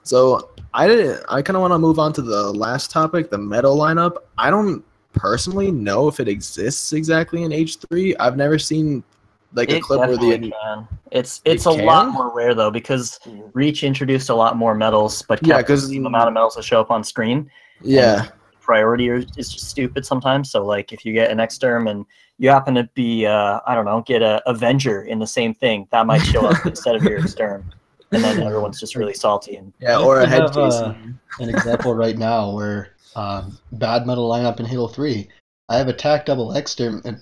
So I kind of want to move on to the last topic, the metal lineup. I don't personally know if it exists exactly in H3. I've never seen like a clip where the can. It's a lot more rare though, because Reach introduced a lot more metals, but kept the same amount of metals that show up on screen. Yeah. Priority is just stupid sometimes. So like if you get an Exterm and you happen to be I don't know, get a Avenger in the same thing, that might show up instead of your Exterm. And then everyone's just really salty. And or a head case. An example right now where bad metal lineup in Halo 3. I have attack double Exterm, and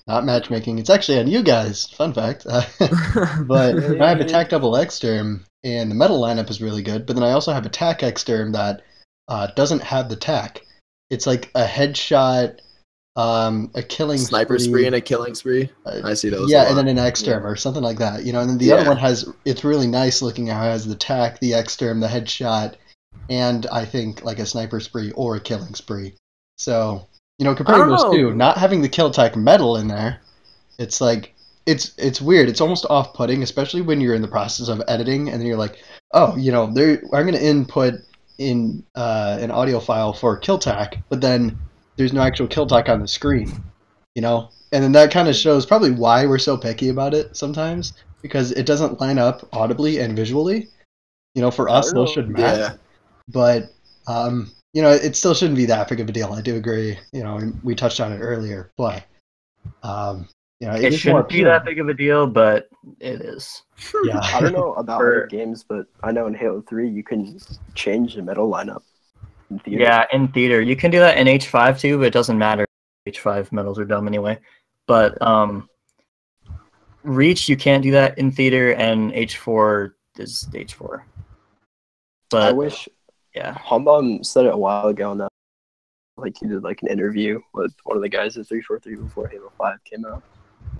not matchmaking. It's actually on you guys. Fun fact. But I have attack double Exterm, and the metal lineup is really good. But then I also have attack Exterm that doesn't have the tack. It's like a headshot, a killing sniper spree and a killing spree. I see those. Yeah, and then an Exterm or something like that. And then the other one it's really nice looking. How it has the tack, the Exterm, the headshot, and I think like a sniper spree or a killing spree. So comparing those two, not having the kill tack metal in there, it's like it's weird. It's almost off-putting, especially when you're in the process of editing and then you're like, oh, I'm going to input in an audio file for kill tack, but then there's no actual kill tack on the screen, and then that kind of shows probably why we're so picky about it sometimes, because it doesn't line up audibly and visually. For us, those should match, but it still shouldn't be that big of a deal. I do agree. We touched on it earlier, but it shouldn't be that big of a deal, but it is. Yeah, I don't know about other games, but I know in Halo 3 you can change the metal lineup in theater. Yeah, in theater you can do that in H5 too, but it doesn't matter. H5 metals are dumb anyway. But Reach, you can't do that in theater, and H4 is H4. But I wish. Yeah, Humbum said it a while ago, and like he did like an interview with one of the guys at 343 before Halo 5 came out.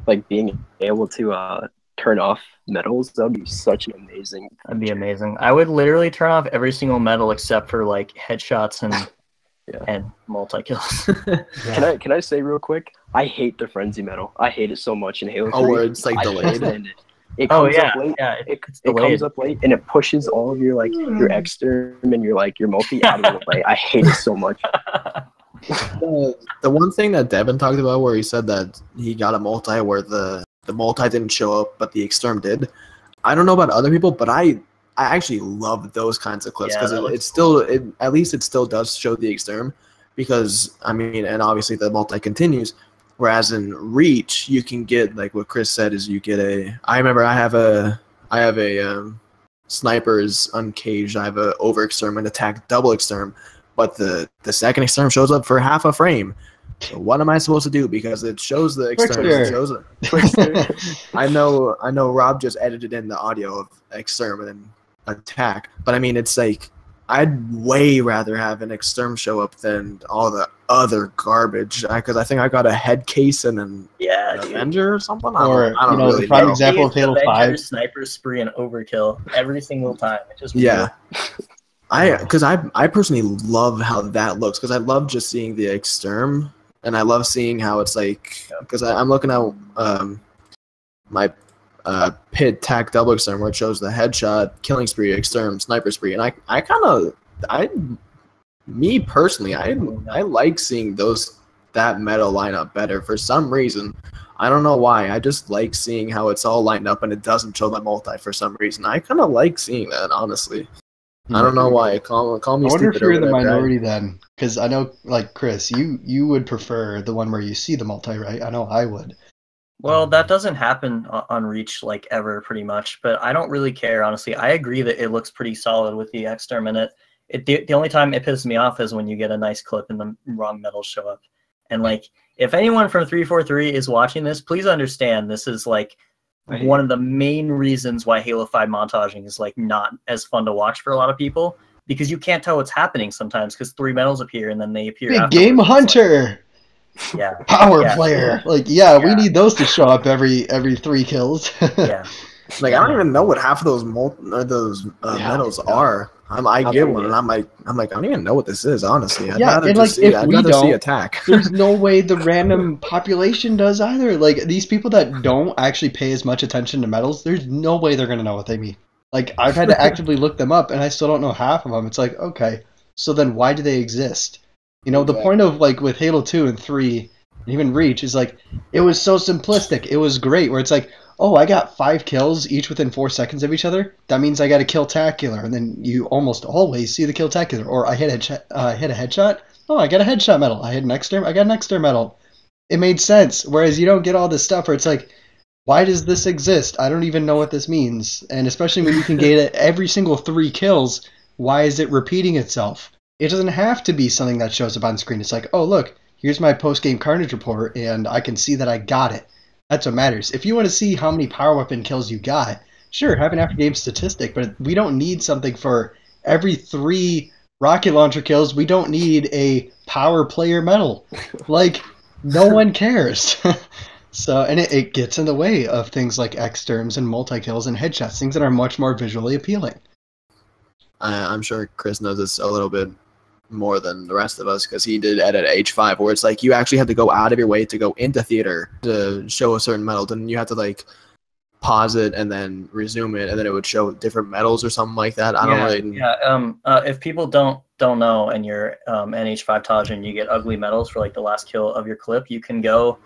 Like being able to turn off metals, that would be such an amazing. That'd be amazing. I would literally turn off every single metal except for like headshots and multi kills. Can I say real quick? I hate the frenzy metal. I hate it so much in Halo 3. Oh, where it's like delayed. It comes up late. Yeah, it comes up late, and it pushes all of your your Exterm and your multi out of the way. I hate it so much. The one thing that Devin talked about, where he said that he got a multi where the multi didn't show up, but the Exterm did. I don't know about other people, but I actually love those kinds of clips because at least it still does show the Exterm, because and obviously the multi continues. Whereas in Reach, you can get, like what Chris said, is you get I remember I have a sniper's uncaged, I have a over Exterm and attack double Exterm, but the second Exterm shows up for half a frame. So what am I supposed to do? Because it shows the Exterm. It shows it. I know Rob just edited in the audio of Exterm and then attack, but it's like, I'd way rather have an Exterm show up than all the other garbage, because I think I got a head case and an Avenger or something. Or I don't really the prime example of Halo 5, sniper spree and overkill every single time. It just I personally love how that looks, because I love just seeing the Exterm, and I love seeing how it's like, because I'm looking at my pit tack double Exterm where it shows the headshot, killing spree, Exterm, sniper spree, and me personally, I like seeing that metal lineup better for some reason. I don't know why. I just like seeing how it's all lined up and it doesn't show the multi for some reason. I kind of like seeing that, honestly. I don't know why. Call me stupid. I wonder if you're in the minority then, because I know, like Chris, you would prefer the one where you see the multi, right? I know I would. Well, that doesn't happen on Reach like ever, pretty much. But I don't really care, honestly. I agree that it looks pretty solid with the Exterm in it. The only time it pisses me off is when you get a nice clip and the wrong metals show up. And like, if anyone from 343 is watching this, please understand this is like one of the main reasons why Halo 5 montaging is like not as fun to watch for a lot of people, because you can't tell what's happening sometimes because 3 metals appear and then they appear. Big game hunter. Like, power player. Like we need those to show up every 3 kills. Like, I don't even know what half of those metals are. I get one, and I'm like, I don't even know what this is, honestly. I'd rather see attack. There's no way the random population does either. Like, these people that don't actually pay as much attention to metals, there's no way they're going to know what they mean. Like, I've had to actively look them up, and I still don't know half of them. It's like, okay, so then why do they exist? You know, the point of, like, with Halo 2 and 3, and even Reach, is, like, it was so simplistic. It was great, where it's like, oh, I got 5 kills, each within 4 seconds of each other. That means I got a kill-tacular, and then you almost always see the kill-tacular. Or I hit a headshot. Oh, I got a headshot medal. I hit an exterm. I got an exterm medal. It made sense. Whereas you don't get all this stuff where it's like, why does this exist? I don't even know what this means. And especially when you can get it every single 3 kills, why is it repeating itself? It doesn't have to be something that shows up on screen. It's like, oh, look, here's my post-game carnage report, and I can see that I got it. That's what matters. If you want to see how many power weapon kills you got, sure, have an after-game statistic, but we don't need something for every 3 rocket launcher kills. We don't need a power player medal. Like, no one cares. So, and it gets in the way of things like X-terms and multi-kills and headshots, things that are much more visually appealing. I'm sure Chris knows this a little bit more than the rest of us because he did edit H5, where it's like you actually have to go out of your way to go into theater to show a certain medal. Then you have to like pause it and then resume it, and then it would show different medals or something like that. I don't really. Yeah. If people don't know, and you're NH5 Taj and you get ugly medals for like the last kill of your clip, you can go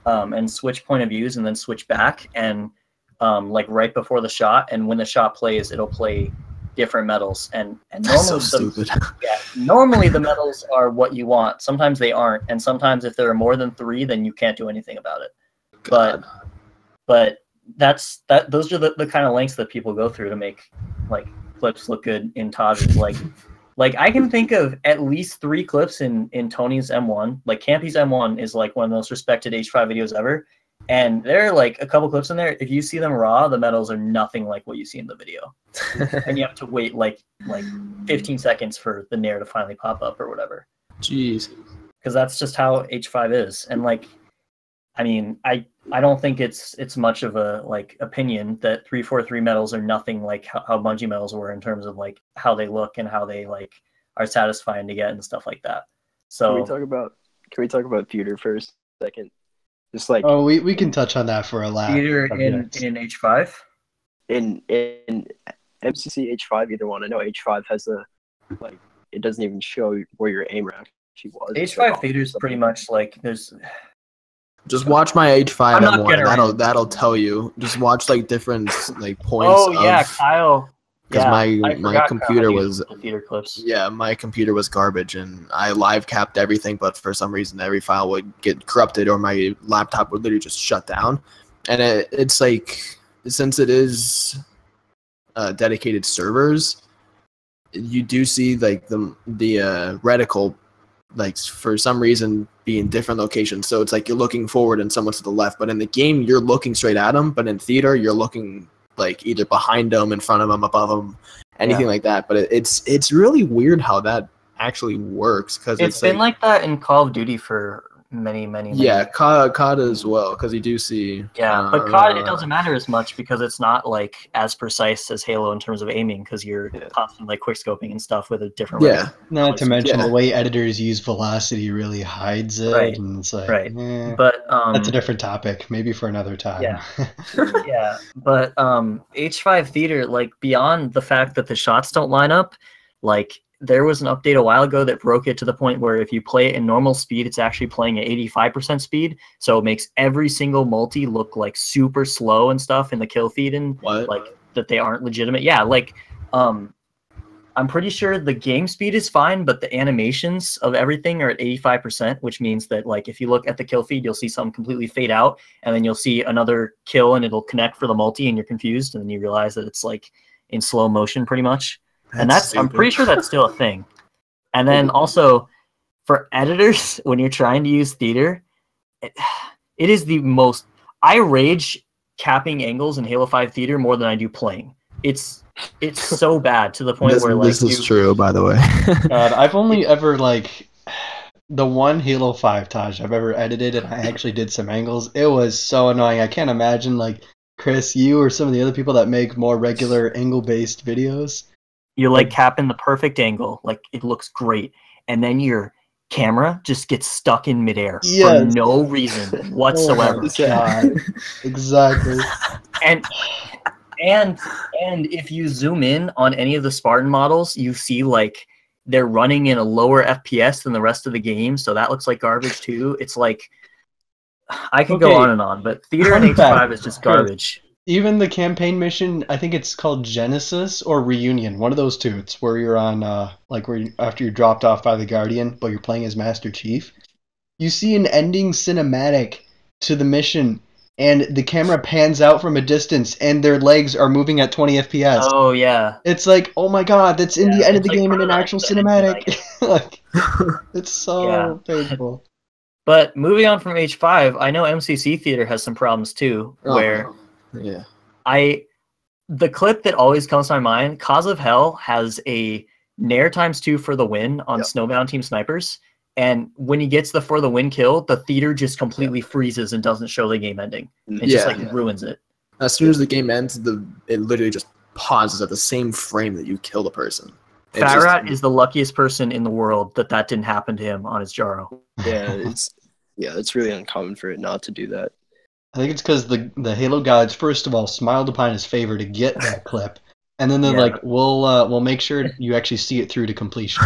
and switch point of views and then switch back and like right before the shot, and when the shot plays, it'll play different medals. And normally, normally the medals are what you want. Sometimes they aren't, and sometimes if there are more than 3, then you can't do anything about it. God. But those are the kind of lengths that people go through to make like clips look good in Taj's. Like I can think of at least 3 clips in Tony's M1. Like Campy's M1 is like one of the most respected H5 videos ever. And there are like a couple clips in there. If you see them raw, the medals are nothing like what you see in the video. And you have to wait like 15 seconds for the nair to finally pop up or whatever. Jeez. Because that's just how H5 is. And like, I mean, I don't think it's much of a like opinion that 343 medals are nothing like how Bungie medals were in terms of like how they look and how they like are satisfying to get and stuff like that. So can we talk about theater for a second? Just like we can touch on that for a lap. Theater in H5? In MCC H5, either one. I know H5 has it doesn't even show where your aim actually was. H5 theater is pretty much like there's. Just watch my H5 M1. That'll tell you. Just watch like different like points. Oh yeah, Kyle. Because my computer was theater clips. Yeah, my computer was garbage, and I live capped everything, but for some reason every file would get corrupted, or my laptop would literally just shut down. And it's like, since it is dedicated servers, you do see like the reticle, like for some reason be in different locations. So it's like you're looking forward and someone's to the left, but in the game you're looking straight at them, but in theater you're looking like either behind them, in front of them, above them, anything like that. But it's really weird how that actually works, because it's been like that in Call of Duty for many yeah, COD as well, because you do see but COD it doesn't matter as much because it's not like as precise as Halo in terms of aiming, because you're constantly like quick scoping and stuff with a different not to mention the way editors use velocity really hides it, and it's like but that's a different topic, maybe for another time. But H5 theater, like beyond the fact that the shots don't line up, like there was an update a while ago that broke it to the point where if you play it in normal speed, it's actually playing at 85% speed. So it makes every single multi look like super slow and stuff in the kill feed, and like that they aren't legitimate. Yeah, like I'm pretty sure the game speed is fine, but the animations of everything are at 85%, which means that like if you look at the kill feed, you'll see something completely fade out, and then you'll see another kill and it'll connect for the multi, and you're confused, and then you realize that it's like in slow motion pretty much. I'm pretty sure that's still a thing. And then also for editors, when you're trying to use theater, it is the most. I rage capping angles in Halo 5 theater more than I do playing. It's so bad to the point where like this is true, by the way. God, I've only ever like the one Halo 5 Taj I've ever edited, and I actually did some angles. It was so annoying. I can't imagine like Chris, you or some of the other people that make more regular angle-based videos. You're like capping the perfect angle, like it looks great, and then your camera just gets stuck in midair for no reason whatsoever. Oh, exactly. And if you zoom in on any of the Spartan models, you see like they're running in a lower FPS than the rest of the game, so that looks like garbage too. It's like I can go on and on, but Theater in H5 is just garbage. Even the campaign mission, I think it's called Genesis or Reunion, one of those two. It's where you're on, after you're dropped off by the Guardian, but you're playing as Master Chief. You see an ending cinematic to the mission, and the camera pans out from a distance, and their legs are moving at 20 FPS. Oh, yeah. It's like, oh my god, that's in the end of the game in an actual cinematic. Like, it's so painful. But moving on from H5, I know MCC Theater has some problems too, where the clip that always comes to my mind, Cause of Hell has a Nair ×2 for the win on Snowbound Team Snipers, and when he gets the for the win kill, the theater just completely freezes and doesn't show the game ending. It just ruins it. As soon as the game ends, it literally just pauses at the same frame that you kill the person. Farrat is the luckiest person in the world that didn't happen to him on his Jaro. Yeah, it's really uncommon for it not to do that. I think it's because the Halo gods, first of all, smiled upon his favor to get that clip, and then they're like, "We'll make sure you actually see it through to completion."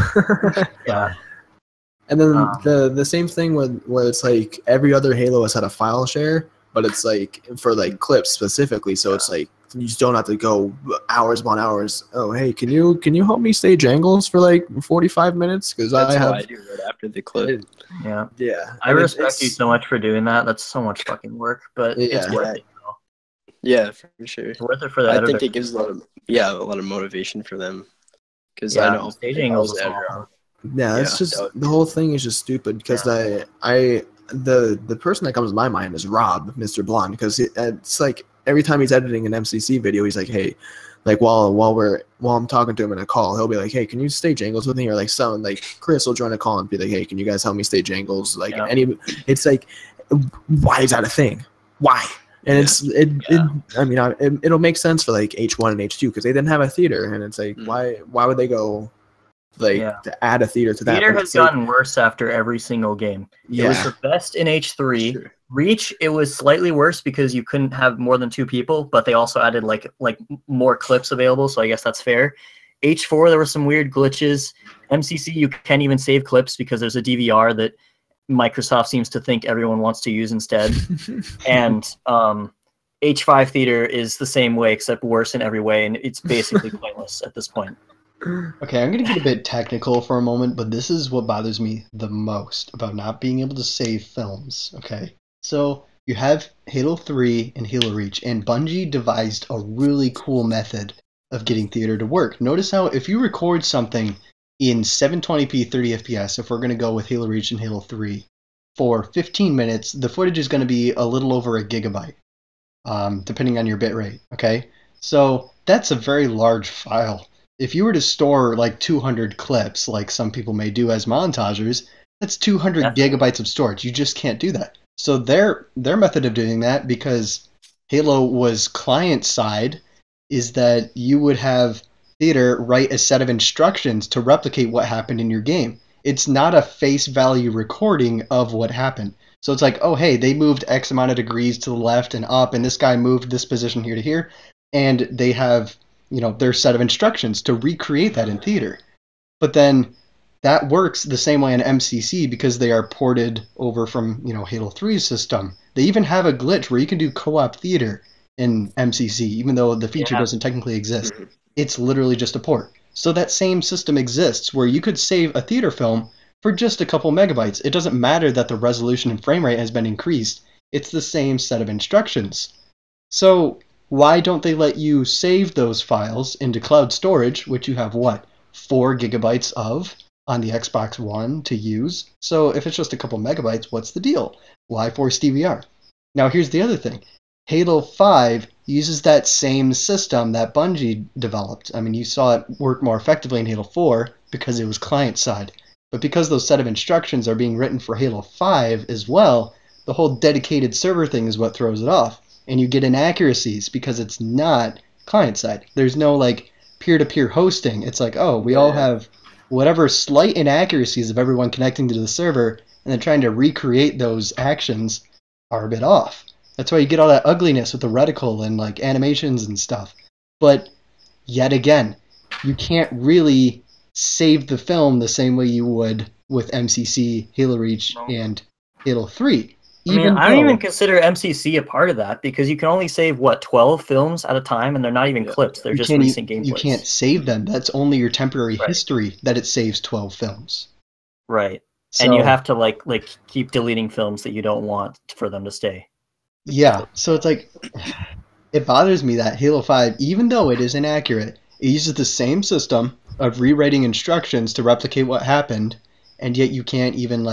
And then the same thing where it's like every other Halo has had a file share, but it's like for like clips specifically, so it's like you just don't have to go hours upon hours. Oh, hey, can you help me stage angles for like 45 minutes? Because I do right after the clip. Yeah. I respect you so much for doing that. That's so much fucking work, but it's worth it. Yeah, for sure. It's worth it for that. I think it gives a lot of motivation for them. Because I know stage angles. It's just the whole thing is just stupid. Because the person that comes to my mind is Rob, Mr. Blonde, because it's like every time he's editing an MCC video, he's like, hey, like while I'm talking to him in a call, he'll be like, hey, can you stage angles with me? Or like someone like Chris will join a call and be like, hey, can you guys help me stage angles? Like it's like, why is that a thing? Why? And it'll make sense for like H1 and H2 because they didn't have a theater, and it's like why would they go to add a theater to that? Theater has gotten worse after every single game. It was the best in H3. Sure. Reach, it was slightly worse because you couldn't have more than 2 people, but they also added like more clips available, so I guess that's fair. H4, there were some weird glitches. MCC, you can't even save clips because there's a DVR that Microsoft seems to think everyone wants to use instead. And H5 Theater is the same way, except worse in every way, and it's basically pointless at this point. Okay, I'm going to get a bit technical for a moment, but this is what bothers me the most about not being able to save films, okay? So, you have Halo 3 and Halo Reach, and Bungie devised a really cool method of getting theater to work. Notice how if you record something in 720p 30 FPS, if we're going to go with Halo Reach and Halo 3, for 15 minutes, the footage is going to be a little over a gigabyte, depending on your bitrate, okay? So, that's a very large file. If you were to store like 200 clips, like some people may do as montagers, that's 200 gigabytes of storage. You just can't do that. So their method of doing that, because Halo was client side, is that you would have Theater write a set of instructions to replicate what happened in your game. It's not a face value recording of what happened. So it's like, oh hey, they moved X amount of degrees to the left and up, and this guy moved this position here to here, and they have their set of instructions to recreate that in Theater. But then that works the same way in MCC because they are ported over from Halo 3's system. They even have a glitch where you can do co-op Theater in MCC, even though the feature doesn't technically exist. It's literally just a port. So that same system exists where you could save a Theater film for just a couple megabytes. It doesn't matter that the resolution and frame rate has been increased. It's the same set of instructions. So why don't they let you save those files into cloud storage, which you have 4 gigabytes of on the Xbox One to use? So if it's just a couple megabytes, what's the deal? Why force DVR? Now here's the other thing. Halo 5 uses that same system that Bungie developed. I mean, you saw it work more effectively in Halo 4 because it was client side. But because those set of instructions are being written for Halo 5 as well, the whole dedicated server thing is what throws it off. And you get inaccuracies because it's not client side. There's no peer-to-peer hosting. It's like, oh, we all have whatever slight inaccuracies of everyone connecting to the server, and then trying to recreate those actions are a bit off. That's why you get all that ugliness with the reticle and animations and stuff. but yet again, you can't really save the film the same way you would with MCC, Halo Reach, and Halo 3. I don't even consider MCC a part of that because you can only save, 12 films at a time, and they're not even clips. They're just recent gameplays. You can't save them. That's only your temporary history that it saves 12 films. Right. So, and you have to, like keep deleting films that you don't want for them to stay. Yeah, so it's like, it bothers me that Halo 5, even though it is inaccurate, it uses the same system of rewriting instructions to replicate what happened, and yet you can't even,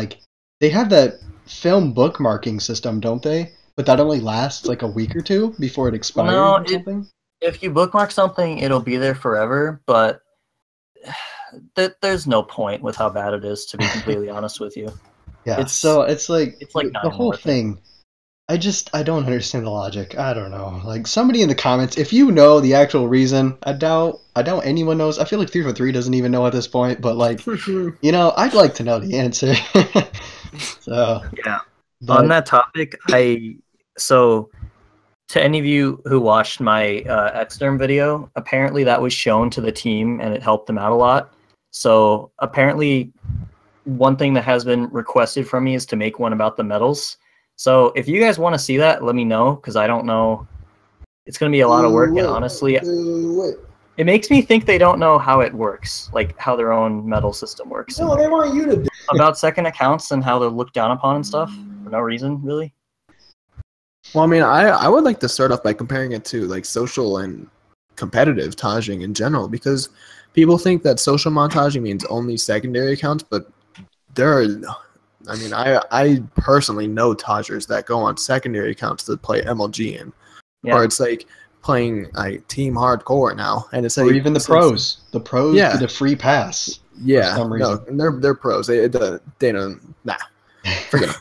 they have that film bookmarking system, don't they? But that only lasts like a week or two before it expires or something? If you bookmark something, it'll be there forever, but there's no point with how bad it is, to be completely honest with you. Yeah, it's like the whole thing. I don't understand the logic. I don't know. Like, somebody in the comments, if you know the actual reason, I doubt anyone knows. I feel like 343 doesn't even know at this point, but I'd like to know the answer. So yeah. On that topic, to any of you who watched my Xterm video, apparently that was shown to the team and it helped them out a lot. So apparently one thing that has been requested from me is to make one about the medals. So if you guys want to see that, let me know, because I don't know. It's going to be a lot of work, and honestly, it makes me think they don't know how it works, like how their own medal system works. No, they want you to do about second accounts and how they're looked down upon and stuff for no reason, really. Well, I mean, I would like to start off by comparing it to like social and competitive montaging in general, because people think that social montaging means only secondary accounts, but there are. I mean, I personally know Todgers that go on secondary accounts to play MLG in, or it's like playing like Team Hardcore now, and it's like, or even the pros get a free pass. Yeah, for some reason. No, they're pros. They don't forget it.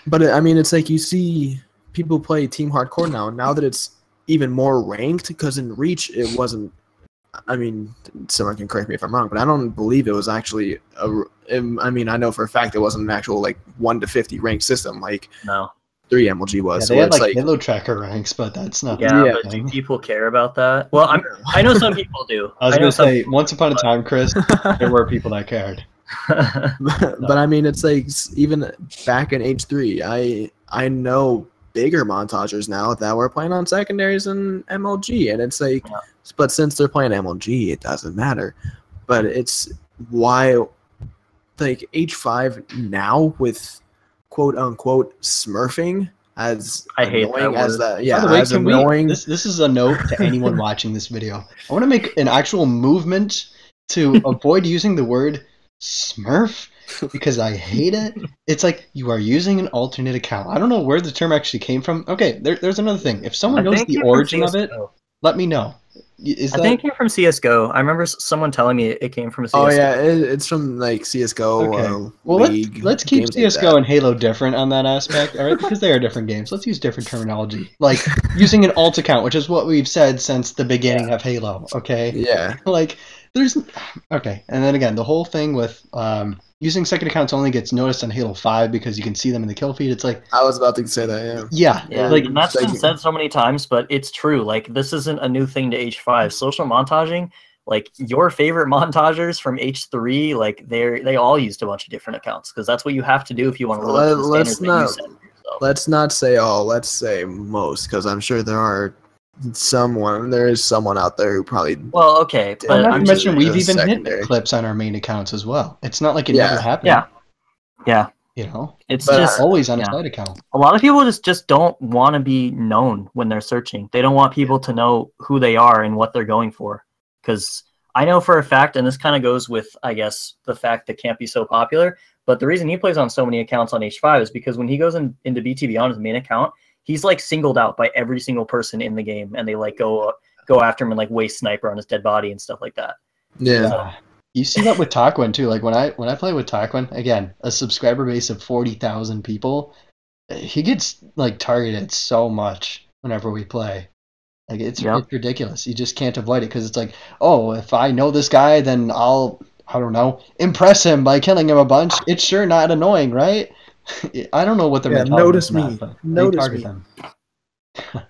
But I mean, it's like you see people play Team Hardcore now that it's even more ranked, because in Reach it wasn't. I mean, someone can correct me if I'm wrong, but I don't believe it was actually I know for a fact it wasn't an actual 1 to 50 ranked system like 3 MLG was. Yeah, they had like Halo Tracker ranks, but that's not. Yeah, but do people care about that? Well, I know some people do. I was going to say, once upon a time, Chris, there were people that cared. But I mean, it's like even back in H3, I know bigger montagers now that were playing on secondaries and MLG, and it's like, but since they're playing MLG, it doesn't matter. But it's why, like, H5 now with quote unquote smurfing, as I hate annoying that as word. that, yeah, By the way, as annoying. This is a note to anyone watching this video. I want to make an actual movement to avoid using the word smurf, because I hate it. It's like you are using an alternate account. I don't know where the term actually came from. Okay, there's another thing. If someone knows the origin of it, let me know. I think it came from CSGO. I remember someone telling me it came from CSGO. Oh yeah, it's from like CSGO. Okay. Well, let's keep CSGO like and Halo different on that aspect, all right? Because they are different games. Let's use different terminology, like using an alt account, which is what we've said since the beginning of Halo. Okay. Yeah. Like okay, and then again, the whole thing with using second accounts only gets noticed on Halo 5 because you can see them in the kill feed. It's like, I was about to say that, yeah. Like, and that's been said so many times, but it's true. Like, this isn't a new thing to H5. Social montaging, like, your favorite montagers from H3, like, they all used a bunch of different accounts, because that's what you have to do if you want to live up to the standards that you set for yourself. Let's not say all. Let's say most, because I'm sure there is someone out there who probably. Well, okay, but not to mention we've even hit clips on our main accounts as well. It's not like it never happened. Yeah. You know, it's just always on a side account. A lot of people just don't want to be known when they're searching. They don't want people to know who they are and what they're going for. Because I know for a fact, and this kind of goes with, I guess, the fact that can't be so popular. But the reason he plays on so many accounts on H5 is because when he goes into BTB on his main account, he's like singled out by every single person in the game, and they like go after him and like waste sniper on his dead body and stuff like that. Yeah. So, you see that with Taquin too. Like when I play with Taquin, again, a subscriber base of 40,000 people, he gets like targeted so much whenever we play. Like it's ridiculous. You just can't avoid it, because it's like, oh, if I know this guy, then I'll, I don't know, impress him by killing him a bunch. It's sure not annoying, right? I don't know what the mentality notice is me. Not, but notice target me. them.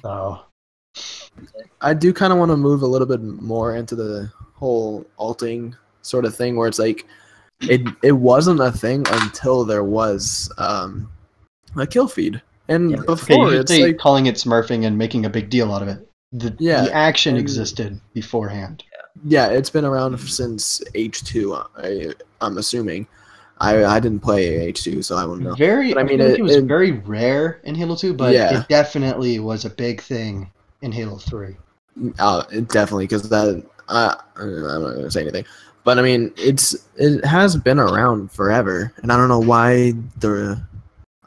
So I do kind of want to move a little bit more into the whole alting sort of thing, where it's like it wasn't a thing until there was a kill feed, and before you it's say like calling it smurfing and making a big deal out of it. The action and, existed beforehand. Yeah, it's been around since H2. I'm assuming. I didn't play H2, so I wouldn't know. But I mean, it was very rare in Halo 2, but it definitely was a big thing in Halo 3. Definitely, because that I'm not gonna say anything, but I mean, it has been around forever, and I don't know why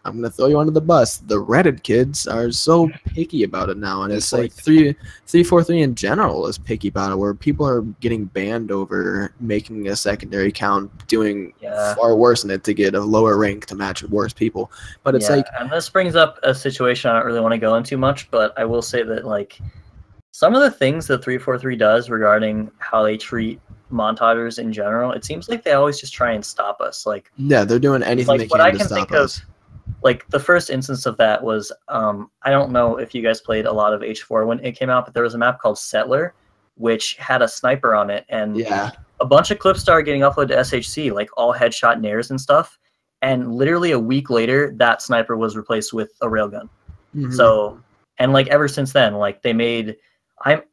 I'm gonna throw you under the bus. The Reddit kids are so picky about it now, and it's like 343 in general is picky about it, where people are getting banned over making a secondary account, doing far worse in it to get a lower rank to match worse people. But it's like, and this brings up a situation I don't really want to go into much, but I will say that like some of the things that 343 does regarding how they treat montagers in general, it seems like they always just try and stop us. Like they're doing anything they can to stop us. Like the first instance of that was, I don't know if you guys played a lot of H4 when it came out, but there was a map called Settler, which had a sniper on it, and a bunch of clips started getting uploaded to SHC, like all headshot nairs and stuff. And literally a week later, that sniper was replaced with a railgun. Mm-hmm. So, and like ever since then, like they made,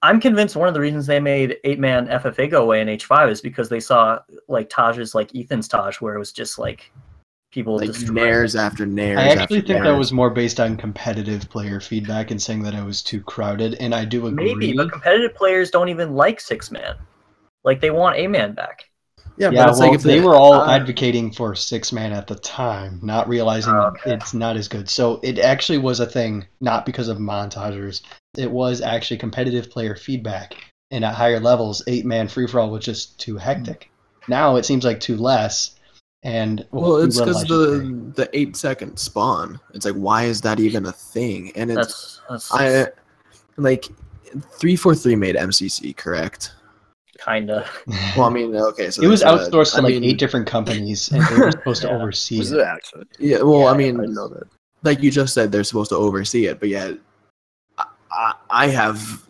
I'm convinced one of the reasons they made 8-man FFA go away in H5 is because they saw like Tages like Ethan's Taj, where it was just like people like nairs after nairs. I actually think that was more based on competitive player feedback and saying that it was too crowded, and I do agree. Maybe, but competitive players don't even like 6-man. Like they want 8-man back. Yeah, but it's like if they were all advocating for 6-man at the time, not realizing it's not as good. So it actually was a thing, not because of montagers. It was actually competitive player feedback, and at higher levels, 8-man free-for-all was just too hectic. Now it seems like too less. And it's because the 8-second spawn. It's like, why is that even a thing? And it's I like 343 made MCC, correct? Kinda. Well, I mean, okay, so it was outsourced to like 8 different companies, and they were supposed to oversee it. Actually? Yeah, well, I mean, I know that. Like you just said, they're supposed to oversee it, but yeah, I have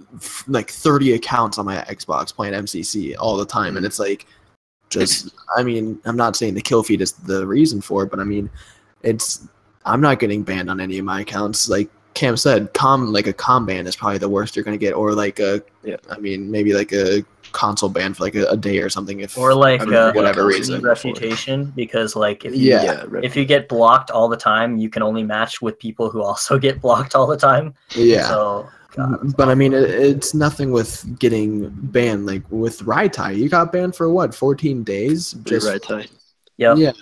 like 30 accounts on my Xbox playing MCC all the time, and it's like. I mean, I'm not saying the kill feed is the reason for it, but I mean, I'm not getting banned on any of my accounts. Like Cam said, a com ban is probably the worst you're going to get, or like I mean, maybe like a console ban for like a day or something, or like whatever reason. Reputation, because like if you get blocked all the time, you can only match with people who also get blocked all the time. Yeah. So. But I mean, it's nothing with getting banned. Like with Raitai, you got banned for what, 14 days? Just Raitai. Yeah.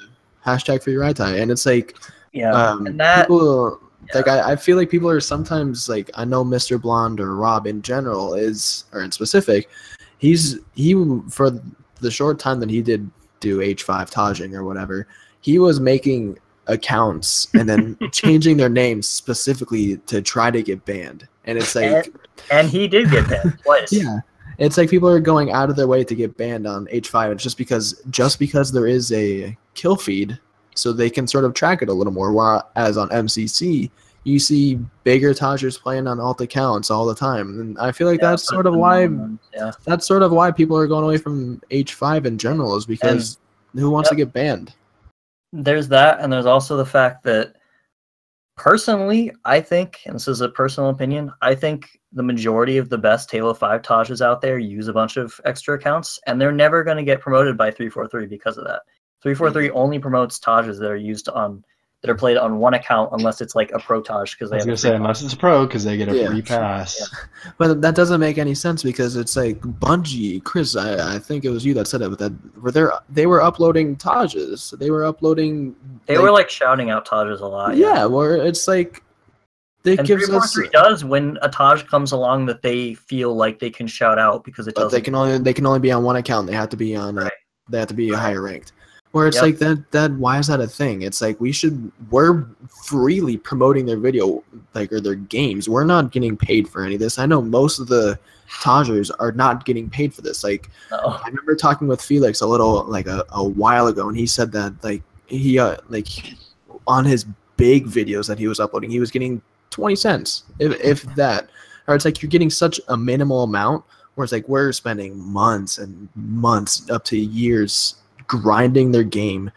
Hashtag free Raitai, and it's like, and that, people, like I feel like people are sometimes like, I know Mr. Blonde or Rob in general or in specific, he for the short time that he did do H5 Tajing or whatever, he was making accounts and then changing their names specifically to try to get banned. And it's like, and he did get banned twice. Yeah, it's like people are going out of their way to get banned on H5. It's just because there is a kill feed, so they can sort of track it a little more. Whereas on MCC, you see bigger Tajers playing on alt accounts all the time, and I feel like that's sort of why people are going away from H5 in general, is because who wants to get banned? There's that, and there's also the fact that. Personally, I think, and this is a personal opinion, I think the majority of the best Halo 5 Tages out there use a bunch of extra accounts, and they're never going to get promoted by 343 because of that. 343 only promotes Tages that are played on one account unless it's like a pro Taj, because they unless it's a pro, because they get a free pass. Yeah. But that doesn't make any sense, because it's like Bungie, Chris, I think it was you that said it, that they were uploading Tages. They were uploading. They were like shouting out Tages a lot. Yeah, where it's like and 343 does when a Taj comes along that they feel like they can shout out, because it doesn't. They can only be on one account. They have to be on. They have to be higher ranked. Where it's like that. Why is that a thing? It's like we're freely promoting their video, like, or their games. We're not getting paid for any of this. I know most of the Tajers are not getting paid for this. Like, I remember talking with Felix a while ago, and he said that he on his big videos that he was uploading, he was getting 20 cents, if that. or it's like you're getting such a minimal amount where it's like we're spending months and months up to years grinding their game,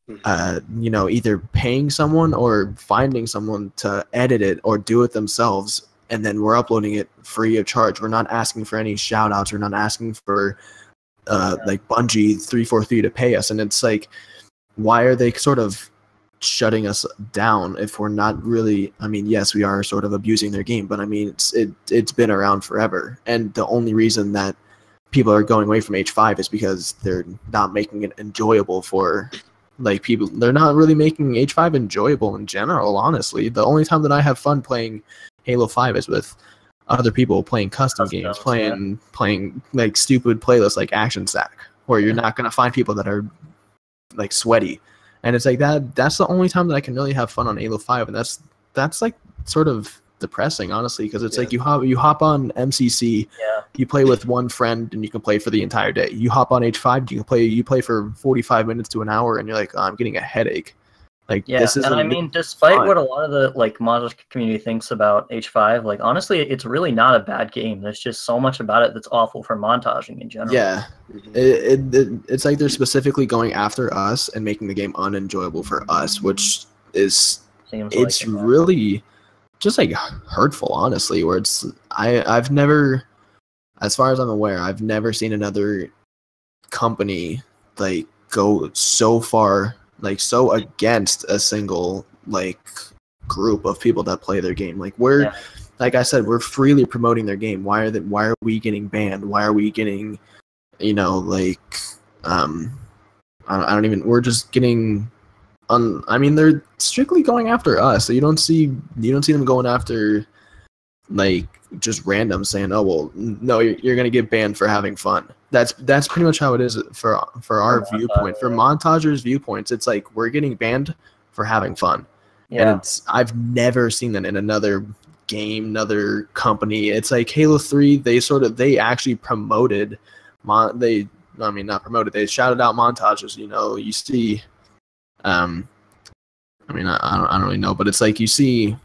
you know, either paying someone or finding someone to edit it or do it themselves, and then we're uploading it free of charge. We're not asking for any shout outs. We're not asking for like Bungie 343 to pay us. And it's like, why are they sort of shutting us down if we're not really, I mean, yes, we are sort of abusing their game, but I mean, it's been around forever. And the only reason that people are going away from H5 is because they're not making it enjoyable for like people. They're not really making H5 enjoyable in general, honestly. The only time that I have fun playing Halo 5 is with other people playing custom games, playing like stupid playlists like Action Stack, where you're not going to find people that are like sweaty. And it's like that's the only time that I can really have fun on Halo 5, and that's like sort of depressing, honestly, because it's like you hop on MCC, you play with one friend and you can play for the entire day. You hop on H5, you play for 45 minutes to an hour, and you're like, oh, I'm getting a headache. Like, this and I mean, despite what a lot of the like Montager community thinks about H5, like honestly, it's really not a bad game. There's just so much about it that's awful for montaging in general. Yeah, it's like they're specifically going after us and making the game unenjoyable for us, which is really just like hurtful, honestly. Where it's I've never, as far as I'm aware, I've never seen another company like go so far, like so against a single like group of people that play their game. Like we're like I said, we're freely promoting their game. Why are we getting banned? Why are we getting, you know, like I don't even, we're just getting I mean, they're strictly going after us. So you don't see them going after like just random saying, oh well, no, you're gonna get banned for having fun. That's pretty much how it is for our viewpoint. For Montager's viewpoints, it's like we're getting banned for having fun. And I've never seen that in another game, another company. It's like Halo 3, they actually promoted they shouted out montages. You know, you see I mean, I don't really know, but it's like you see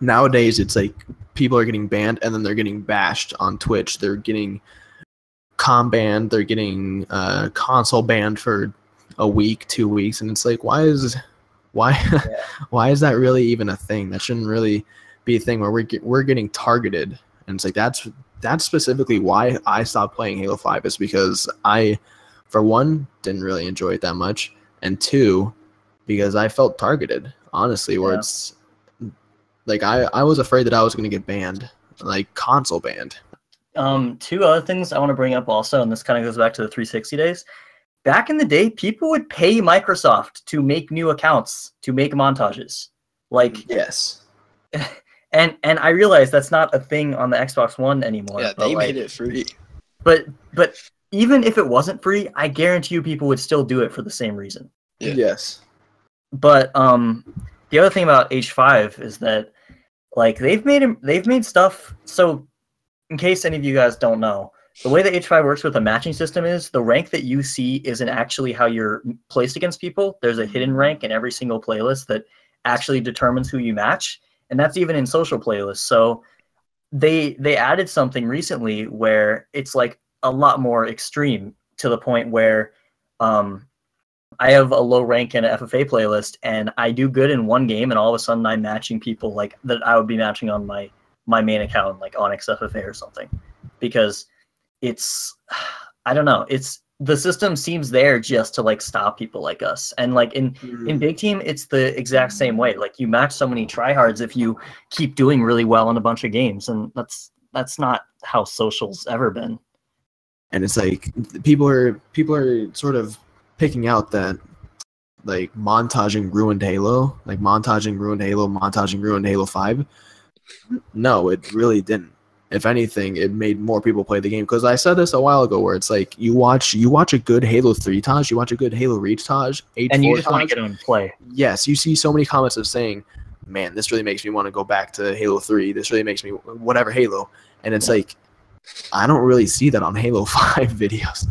nowadays it's like people are getting banned and then they're getting bashed on Twitch. They're getting banned, they're getting console banned for a week, 2 weeks, and it's like, why is that really even a thing? That shouldn't really be a thing where we're getting targeted. And it's like that's specifically why I stopped playing Halo 5, is because I, for one, didn't really enjoy it that much, and two, because I felt targeted, honestly, where it's like I was afraid that I was going to get banned, like console banned. Two other things I want to bring up also, and this kind of goes back to the 360 days. Back in the day, people would pay Microsoft to make new accounts, to make montages. Like, yes. And I realize that's not a thing on the Xbox One anymore. Yeah, they made it free. But even if it wasn't free, I guarantee you people would still do it for the same reason. Yeah. Yes. But the other thing about H5 is that like they've made stuff. So in case any of you guys don't know, the way that H5 works with a matching system is the rank that you see isn't actually how you're placed against people. There's a hidden rank in every single playlist that actually determines who you match, and that's even in social playlists. So they added something recently where it's like a lot more extreme, to the point where I have a low rank in an FFA playlist, and I do good in one game, and all of a sudden I'm matching people like that I would be matching on my main account, like Onyx FFA or something, because it's, I don't know, it's, the system seems there just to like stop people like us. And like in Big Team, it's the exact same way. Like you match so many tryhards if you keep doing really well in a bunch of games, and that's not how social's ever been. And it's like people are sort of picking out that like montaging ruined Halo, montaging ruined Halo 5. No, it really didn't. If anything, it made more people play the game. Because I said this a while ago, where it's like you watch a good Halo 3 Taj, you watch a good Halo Reach Taj, and you just want to get on and play. Yes, you see so many comments of saying, "Man, this really makes me want to go back to Halo 3. This really makes me whatever Halo." And it's like, I don't really see that on Halo 5 videos.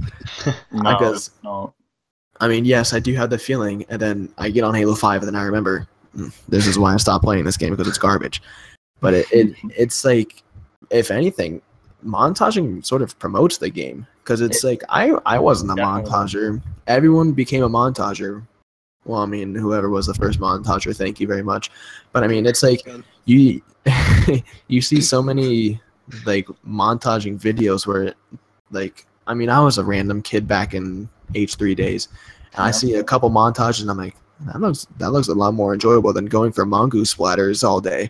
No. I mean, yes, I do have the feeling, and then I get on Halo 5, and then I remember, this is why I stopped playing this game, because it's garbage. But it's like, if anything, montaging sort of promotes the game because it's like I wasn't a montager. Everyone became a montager. Well, I mean, whoever was the first montager, thank you very much. But I mean, it's like you you see so many like montaging videos where like I mean, I was a random kid back in H3 days, and I see a couple montages, and I'm like, that looks a lot more enjoyable than going for mongoose splatters all day.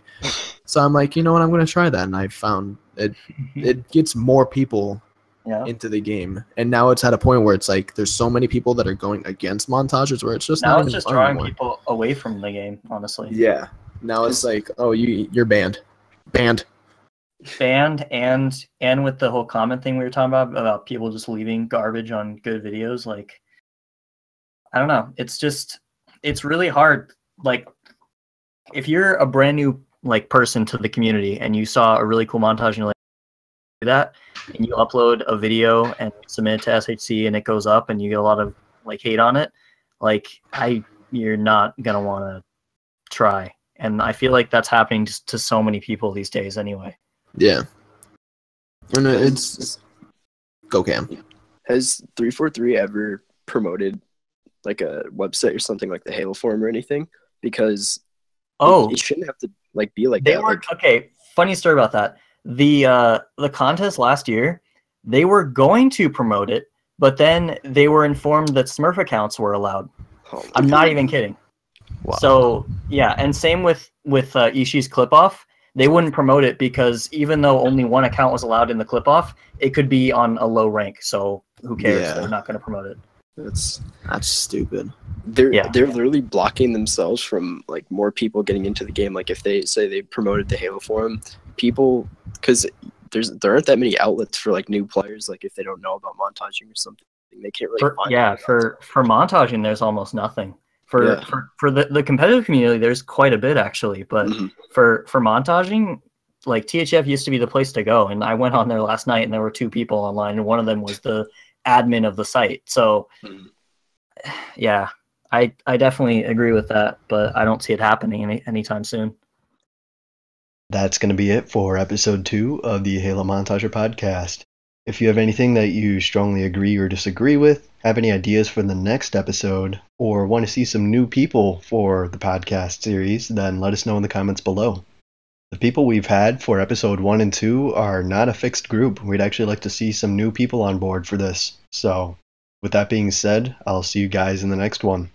So I'm like, you know what, I'm going to try that, and I found it gets more people into the game, and now it's at a point where it's like there's so many people that are going against montages where it's just now not it's even just fun drawing anymore. people away from the game, honestly. Yeah, now it's like, oh, you're banned. Banned, and with the whole comment thing we were talking about people just leaving garbage on good videos, like I don't know, it's really hard. Like if you're a brand new like person to the community and you saw a really cool montage and you're like, do that, and you upload a video and submit it to SHC and it goes up and you get a lot of like hate on it, like you're not gonna want to try. And I feel like that's happening to so many people these days anyway. Yeah. And it's go Cam. Has 343 ever promoted like a website or something like the Halo Forum or anything? Because it shouldn't have to like be like they that. Were okay. Funny story about that. The contest last year, they were going to promote it, but then they were informed that Smurf accounts were allowed. I'm not even kidding. Wow. So yeah, and same with Ishii's clip off. They wouldn't promote it because even though only one account was allowed in the clip off, it could be on a low rank. So who cares? Yeah. They're not going to promote it. That's stupid. They're literally blocking themselves from like more people getting into the game. Like if they say they promoted the Halo Forum, people, because there aren't that many outlets for like new players. Like if they don't know about montaging or something, they can't really find for montaging, there's almost nothing. For the competitive community, there's quite a bit actually, but for montaging, like THF used to be the place to go, and I went on there last night, and there were 2 people online, and one of them was the admin of the site. So, yeah, I definitely agree with that, but I don't see it happening anytime soon. That's going to be it for episode 2 of the Halo Montager podcast. If you have anything that you strongly agree or disagree with, have any ideas for the next episode, or want to see some new people for the podcast series, then let us know in the comments below. The people we've had for episode 1 and 2 are not a fixed group. We'd actually like to see some new people on board for this. So, with that being said, I'll see you guys in the next one.